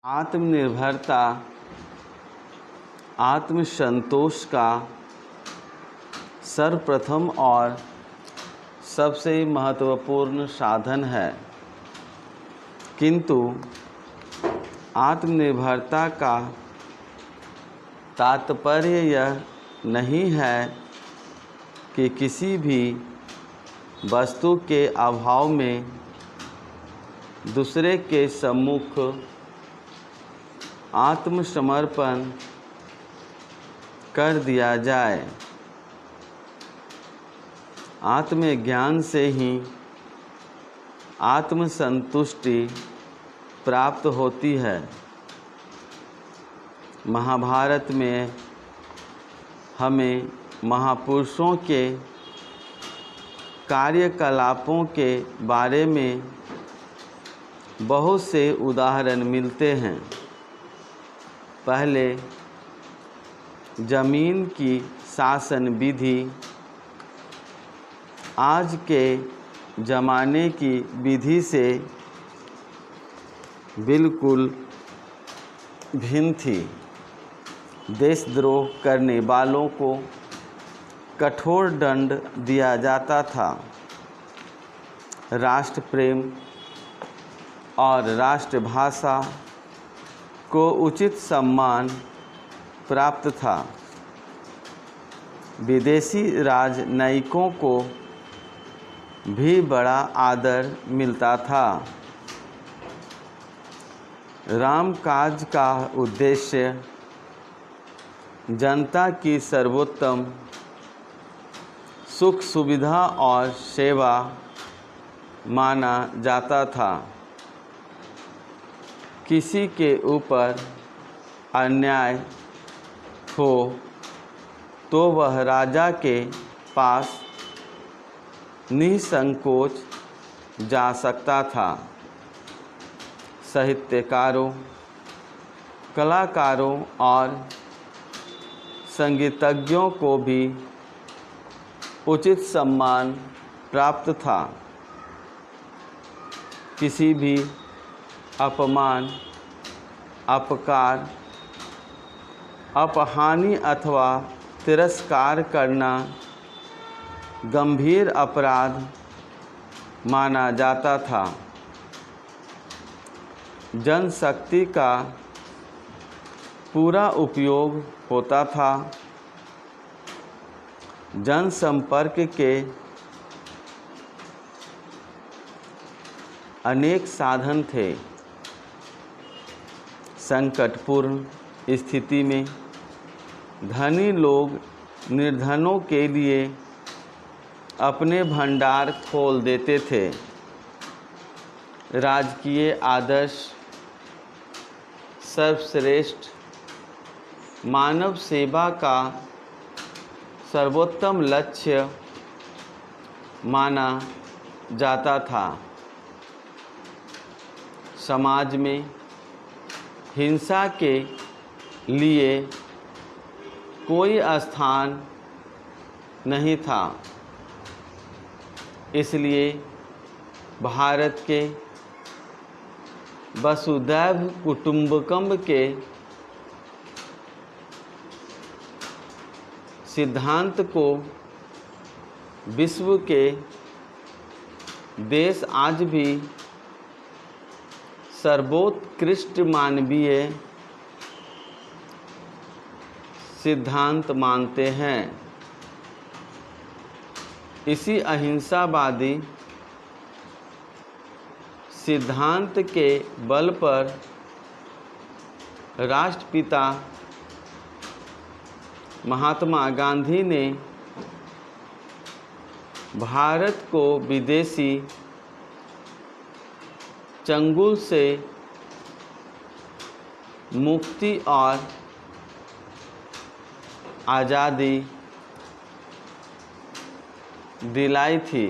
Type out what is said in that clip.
आत्मनिर्भरता आत्मसंतोष का सर्वप्रथम और सबसे महत्वपूर्ण साधन है, किंतु आत्मनिर्भरता का तात्पर्य यह नहीं है कि किसी भी वस्तु के अभाव में दूसरे के सम्मुख आत्मसमर्पण कर दिया जाए। आत्मज्ञान से ही आत्मसंतुष्टि प्राप्त होती है। महाभारत में हमें महापुरुषों के कार्यकलापों के बारे में बहुत से उदाहरण मिलते हैं। पहले जमीन की शासन विधि आज के ज़माने की विधि से बिल्कुल भिन्न थी। देशद्रोह करने वालों को कठोर दंड दिया जाता था। राष्ट्र प्रेम और राष्ट्रभाषा को उचित सम्मान प्राप्त था। विदेशी राजनयिकों को भी बड़ा आदर मिलता था। रामकाज का उद्देश्य जनता की सर्वोत्तम सुख सुविधा और सेवा माना जाता था। किसी के ऊपर अन्याय हो तो वह राजा के पास निसंकोच जा सकता था। साहित्यकारों, कलाकारों और संगीतज्ञों को भी उचित सम्मान प्राप्त था। किसी भी अपमान, अपकार, अपहानि अथवा तिरस्कार करना गंभीर अपराध माना जाता था। जनशक्ति का पूरा उपयोग होता था। जनसंपर्क के अनेक साधन थे। संकटपूर्ण स्थिति में धनी लोग निर्धनों के लिए अपने भंडार खोल देते थे। राजकीय आदर्श सर्वश्रेष्ठ मानव सेवा का सर्वोत्तम लक्ष्य माना जाता था। समाज में हिंसा के लिए कोई स्थान नहीं था। इसलिए भारत के वसुधैव कुटुंबकम के सिद्धांत को विश्व के देश आज भी सर्वोत्कृष्ट मानवीय सिद्धांत मानते हैं। इसी अहिंसावादी सिद्धांत के बल पर राष्ट्रपिता महात्मा गांधी ने भारत को विदेशी चंगुल से मुक्ति और आज़ादी दिलाई थी।